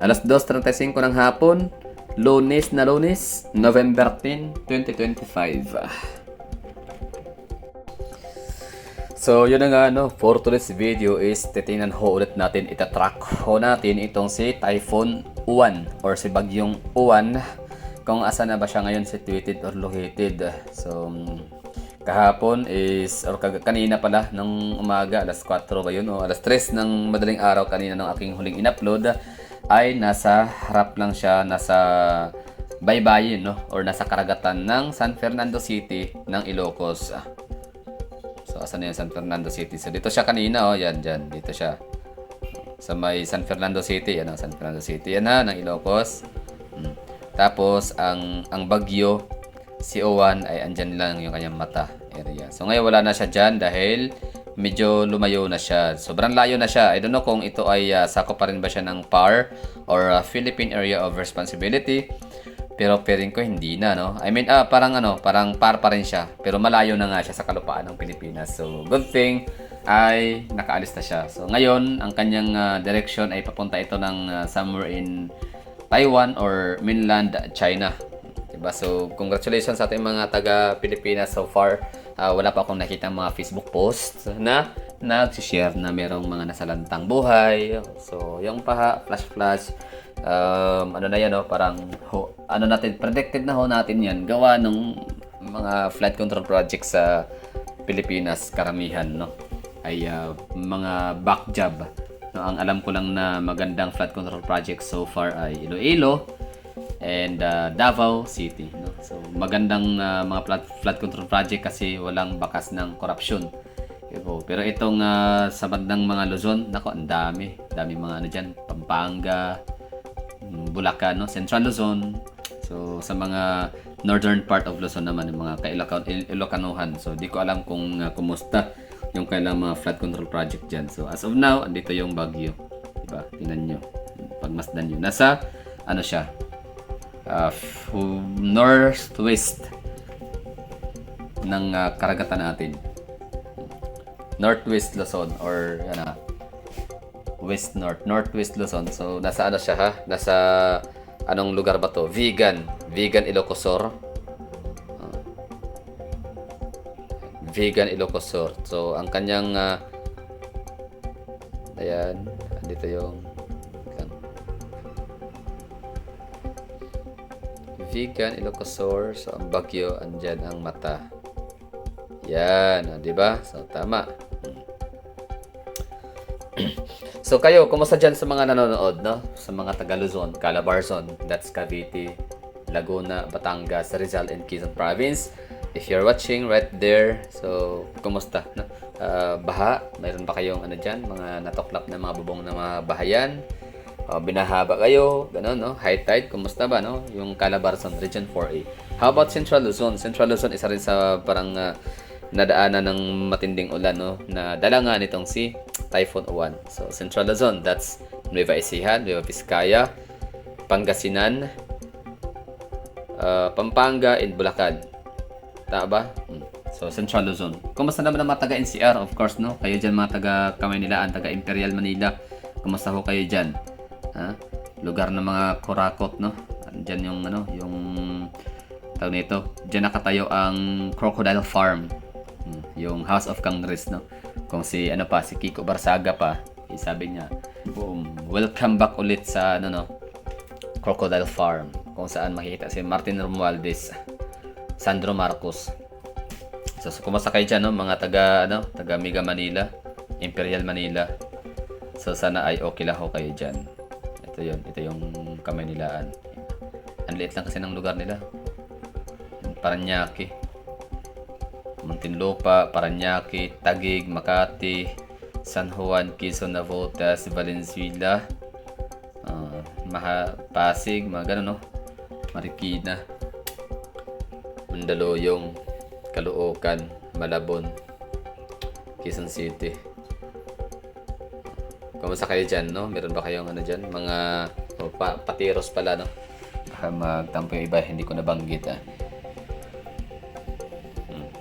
2:35 ng hapon, Lunes, November 10, 2025. So, yun na nga, for today's video is titingnan ho ulit natin, itatrack ho natin itong si Typhoon Uwan or si Bagyong Uwan, kung asa na ba siya ngayon, situated or located. So, kahapon is, or kanina pala, ng umaga, alas 4 ba yun, o alas 3 ng madaling araw kanina ng aking huling in-upload, ay nasa harap lang siya, nasa baybayin, or nasa karagatan ng San Fernando City ng Ilocos. So, asan na yung San Fernando City? So, dito siya kanina, yan, dyan, dito siya. Sa may San Fernando City, yan ang San Fernando City, yan ng Ilocos. Tapos, ang bagyo, si Uwan, ay andyan lang yung kanyang mata area. So, ngayon wala na siya dyan dahil medyo lumayo na siya. Sobrang layo na siya. I don't know kung ito ay sakop pa rin ba siya ng PAR or Philippine Area of Responsibility. Pero feeling ko hindi na, I mean, parang PAR pa rin siya. Pero malayo na nga siya sa kalupaan ng Pilipinas. So, good thing ay nakaalis na siya. So, ngayon, ang kanyang direction ay papunta ito ng somewhere in Taiwan or mainland China. Diba? So, congratulations sa ating mga taga-Pilipinas so far. Wala pa akong nakita mga Facebook posts na nag-share na merong mga nasalantang buhay. So, yung flash. Ano na yan, parang natin, predicted na ho natin yan. Gawa ng mga flood control projects sa Pilipinas, karamihan, ay mga back job. Ang alam ko lang na magandang flood control projects so far ay Iloilo and Davao City. So, magandang mga flood control project kasi walang bakas ng korupsyon. Pero itong sa bandang mga Luzon, ang dami mga dyan, Pampanga, Bulacan, Central Luzon. So, sa mga northern part of Luzon naman, yung mga Ilocanohan. So, di ko alam kung kumusta yung kailang mga flood control project dyan. So, as of now, andito yung bagyo. Diba? Tingnan nyo. Pagmasdan nyo. Nasa, siya? Northwest ng karagatan natin. Northwest Luzon or Northwest Luzon. So, nasa siya ha? Nasa anong lugar ba to? Vigan Ilocosur. Vigan Ilocosur. So, ang kanyang ayan, dito yung Vigan Ilocosur. So, ang bagyo, andyan ang mata. Yan, di ba? So, tama. So kayo, kumusta dyan sa mga nanonood, sa mga taga Luzon, Calabarzon, that's Cavite, Laguna, Batangas, Rizal, and Quezon Province. If you're watching right there, so kumusta? Baha, mayroon ba kayong dyan, mga natuklap na mga bubong na mga bahayan? Binahaba kayo, gano'n, high tide, kumusta ba, yung Calabarzon, Region 4A. How about Central Luzon? Central Luzon, isa rin sa parang nadaanan ng matinding ulan, na dala nga nitong si Typhoon Uwan. So, Central Luzon, that's Nueva Ecija, Nueva Vizcaya, Pangasinan, Pampanga, and Bulacan. Tama ba? So, Central Luzon. Kumusta naman ang mga taga-NCR? Of course, kayo dyan mga taga-Kamaynilaan, taga-Imperial Manila. Kumusta ho kayo dyan? Lugar ng mga kurakot, Dyan yung, yung tawag nito. Dyan nakatayo ang Crocodile Farm. Yung House of Congress, Kung si si Kiko Barsaga pa, sabi niya, welcome back ulit sa Crocodile Farm, kung saan makikita si Martin Romualdez, Sandro Marcos. So kumusta kayo dyan, mga taga Mega Manila, Imperial Manila. So sana ay okay lang ho kayo dyan. Ito yung Kamaynilaan. Ang liit lang kasi ng lugar nila. Paranaque, Muntinlupa, Paranaque, Taguig, Makati, San Juan, Quezon, Navotas, Valenzuela, Pasig, mga ganun, Marikina, Mandaluyong, Caloocan, Malabon, Quezon City. Kumusta kayo dyan, Meron ba kayong dyan? Mga patiros pala, Baka magtampo yung iba, hindi ko nabanggit,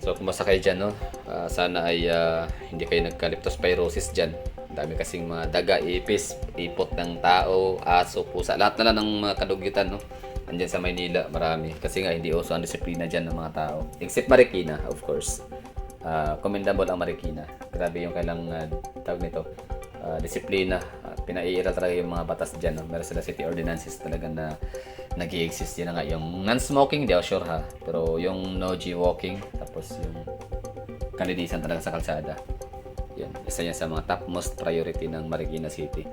So, kumusta kayo dyan, Sana ay hindi kayo nagka-leptospirosis dyan. Dami kasing mga daga, ipis, ipot ng tao, aso, pusa, lahat na lang ng mga kadugyutan, no? Andyan sa Maynila, marami. Kasi nga, hindi uso ang disiplina dyan ng mga tao. Except Marikina, of course. Commendable ang Marikina. Grabe yung kailang tawag nito. Disiplina. Pinaiira talaga yung mga batas dyan. No? Meron sila city ordinances talaga na nag-i-exist. Yan na nga. Yung non-smoking, di ako sure ha. Pero yung no G-walking, tapos yung kalinisan talaga sa kalsada. Yan. Isa yan sa mga topmost priority ng Marikina City.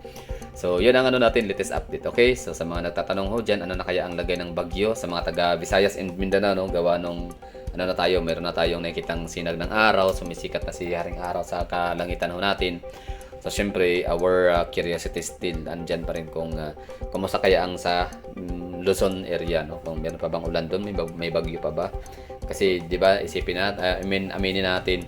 So, yun ang ano natin, latest update. Okay? So, sa mga nagtatanong ho dyan, ano na kaya ang lagay ng bagyo sa mga taga Visayas and Mindanao, no? Gawa nung ano na tayo, meron na tayong nakikitang sinag ng araw, sumisikat na si Haring Araw sa kalangitan ho natin. So, syempre, our curiosity still andyan pa rin kung kumusta kaya ang sa Luzon area, no? Kung meron pa bang ulan doon, may bagyo pa ba? Kasi, di ba, isipin natin, aminin natin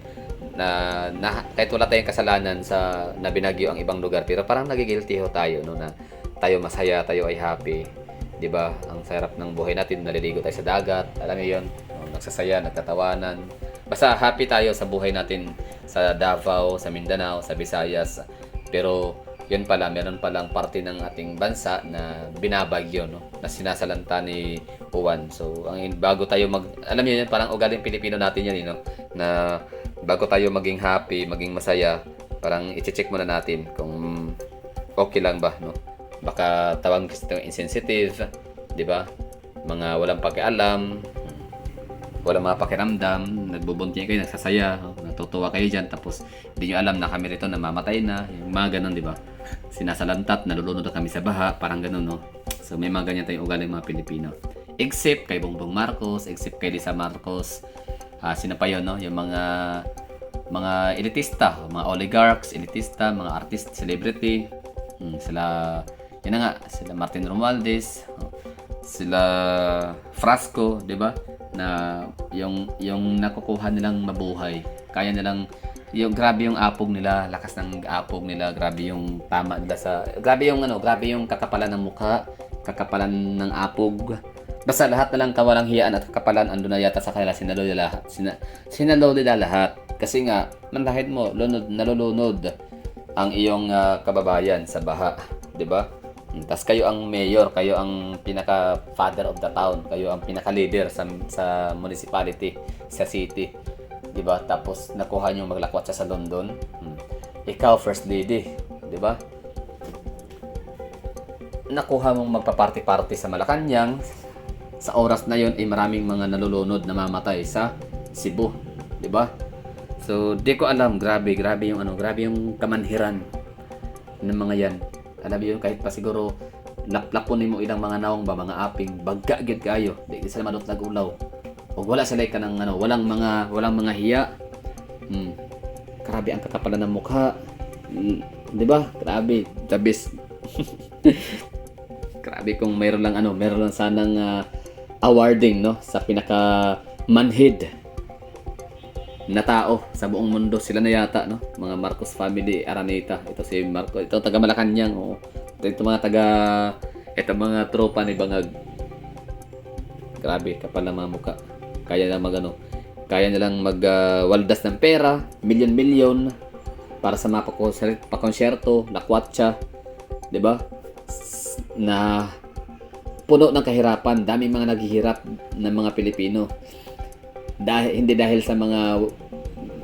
na kahit wala tayong kasalanan sa na binagyo ang ibang lugar, pero parang nagigilty ho tayo, no? Na tayo masaya, tayo ay happy. Di ba? Ang sarap ng buhay natin, naliligo tayo sa dagat, alam mo yun, nagsasaya, nagtatawanan. Basta happy tayo sa buhay natin sa Davao, sa Mindanao, sa Visayas. Pero yun pala, meron palang parte ng ating bansa na binabagyo, no? Na sinasalanta ni Juan. So, bago tayo alam niyo yan, parang ugaling Pilipino natin yan, no? Na bago tayo maging happy, maging masaya, parang i-check muna natin kung okay lang ba, no? Baka tawag kasi itong insensitive, di ba? Mga walang pakialam, walang mga pakiramdam, nagbubunti kayo, nagsasaya, natutuwa kayo dyan, tapos hindi nyo alam na kami rito namamatay na, yung mga ganun, di ba? Sinasalantat, nalulunod na kami sa baha, parang ganun, no? So, may mga ganyan tayong ugaling mga Pilipino. Except kay Bongbong Marcos, except kay Lisa Marcos, sino pa yun, no? Yung mga elitista, mga oligarchs, elitista, mga artist, celebrity, sila, yun na nga, sila Martin Romualdez, sila Frasco, di ba? Na yung nakukuha nilang mabuhay, kaya nilang grabe yung apog nila, lakas ng apog nila, grabe yung tama nila grabe yung kakapalan ng mukha, kakapalan ng apog. Basta lahat na lang kawalang hiyaan at kakapalan andun na yata sa kanila, sinalo nila lahat. Kasi nga, manlahid mo, nalulunod ang iyong kababayan sa baha, di ba? Tapos kayo ang mayor, kayo ang pinaka father of the town, kayo ang pinaka leader sa municipality, sa city, 'di ba? Tapos nakuha niyo maglakwat sa London. Ikaw first lady, 'di ba? Nakuha mong magpa-party-party sa Malacanang. Sa oras na 'yon ay maraming mga nalulunod na mamatay sa Cebu, 'di ba? So, di ko alam, grabe yung kamanhiran ng mga 'yan. Alam mo kahit pa siguro laplaponin mo ilang mga naong ba, mga aping bagga gid kayo, di sila madot nagulaw. O wala sila kanang walang mga hiya. Grabe ang kakapalan ng mukha. 'Di ba? Grabe, the best. Grabe kung meron lang sanang awarding, no, sa pinaka manhid na tao sa buong mundo. Sila na yata, no, mga Marcos family, Araneta. Ito si Marcos, ito taga Malacanang, ito mga tropa ni Bangag. Grabe kapal ng mga mukha. Kaya nilang waldas ng pera, milyon para sa mga pakonsyerto, lakwatsa, 'di ba? Na puno ng kahirapan, daming mga naghihirap ng mga Pilipino. Hindi dahil sa mga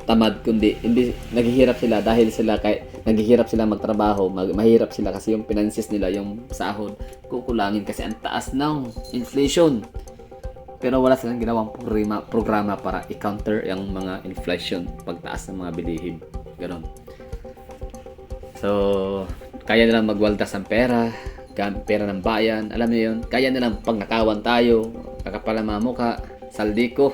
tamad, kundi hindi naghihirap sila dahil naghihirap sila magtrabaho, mahirap sila kasi yung finances nila, yung sahod kukulangin kasi ang taas ng inflation. Pero wala silang ginawang programa para i-counter yung mga inflation, pagtaas ng mga bilihin. Ganon. So, kaya nilang magwaldas ng pera ng bayan, alam niyo yun. Kaya nilang pag nakawan tayo, kakapal ang mga mukha, Saldico.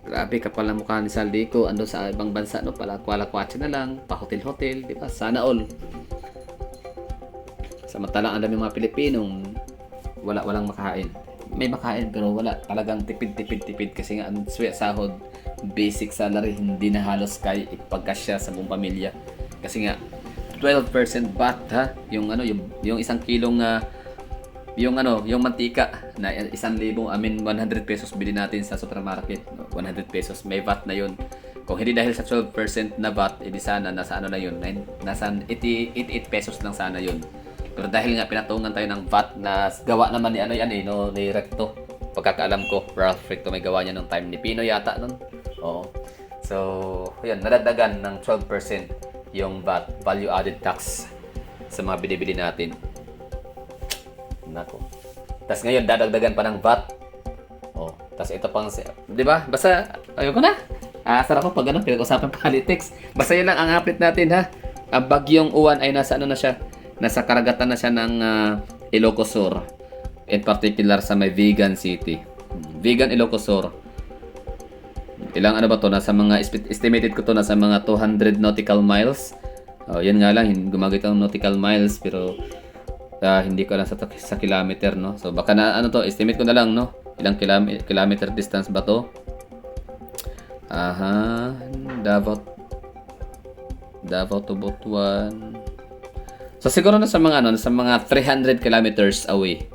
Grabe, kapal ang mukha ni Saldico, ando sa ibang bansa, no, palakwatsa na lang, pa-hotel-hotel, di ba? Sana all. Samantalang ang dami mga Pilipinong walang makain. May makain pero wala, talagang tipid kasi nga ang sahod, basic salary, hindi na halos kaya ipagkasya sa buong pamilya. Kasi nga 12% VAT, ha, yung isang kilong yung mantika na 100 pesos bili natin sa supermarket, 100 pesos may VAT na yun. Kung hindi dahil sa 12% na VAT, edi sana nasa ano na yun, nasa 88 pesos lang sana yun. Pero dahil nga pinatungan tayo ng VAT na gawa naman ni ano yan eh, no, ni Recto. Pagkakaalam ko, Ralph Recto may gawa niya nung time ni Pino yata nun. Oo. So, yun, nadagdagan ng 12% yung VAT, value added tax sa mga binibili natin. Nako. Tapos ngayon, dadagdagan pa ng VAT. Oh, tapos ito pang, di ba? Basta, ayoko na. Sarap ko pag pinag-usapan politics. Basta yun lang ang update natin ha. Ang bagyong Uwan ay nasa ano na siya, nasa karagatan na siya ng Ilocos Sur. In particular sa may Vigan City. Vigan, Ilocos Sur. Ilang ano ba to? Nasa mga, estimated ko to nasa mga 200 nautical miles. Oh, yan nga lang, gumagit ang nautical miles pero hindi ko alam sa kilometer, no? So baka na ano to, estimate ko na lang, no? Ilang kilometer distance ba to? Aha, Davao to Butuan. So siguro nasa mga ano, nasa mga 300 kilometers away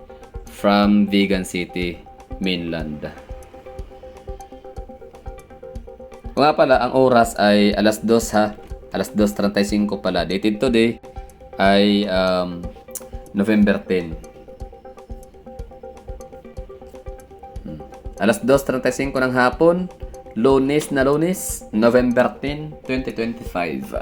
from Vigan City, mainland. O nga pala, ang oras ay alas 2 ha. Alas 2:35 pala. Dated today ay November 10. Alas 2:35 ng hapon, Lunes na Lunes, November 10, 2025.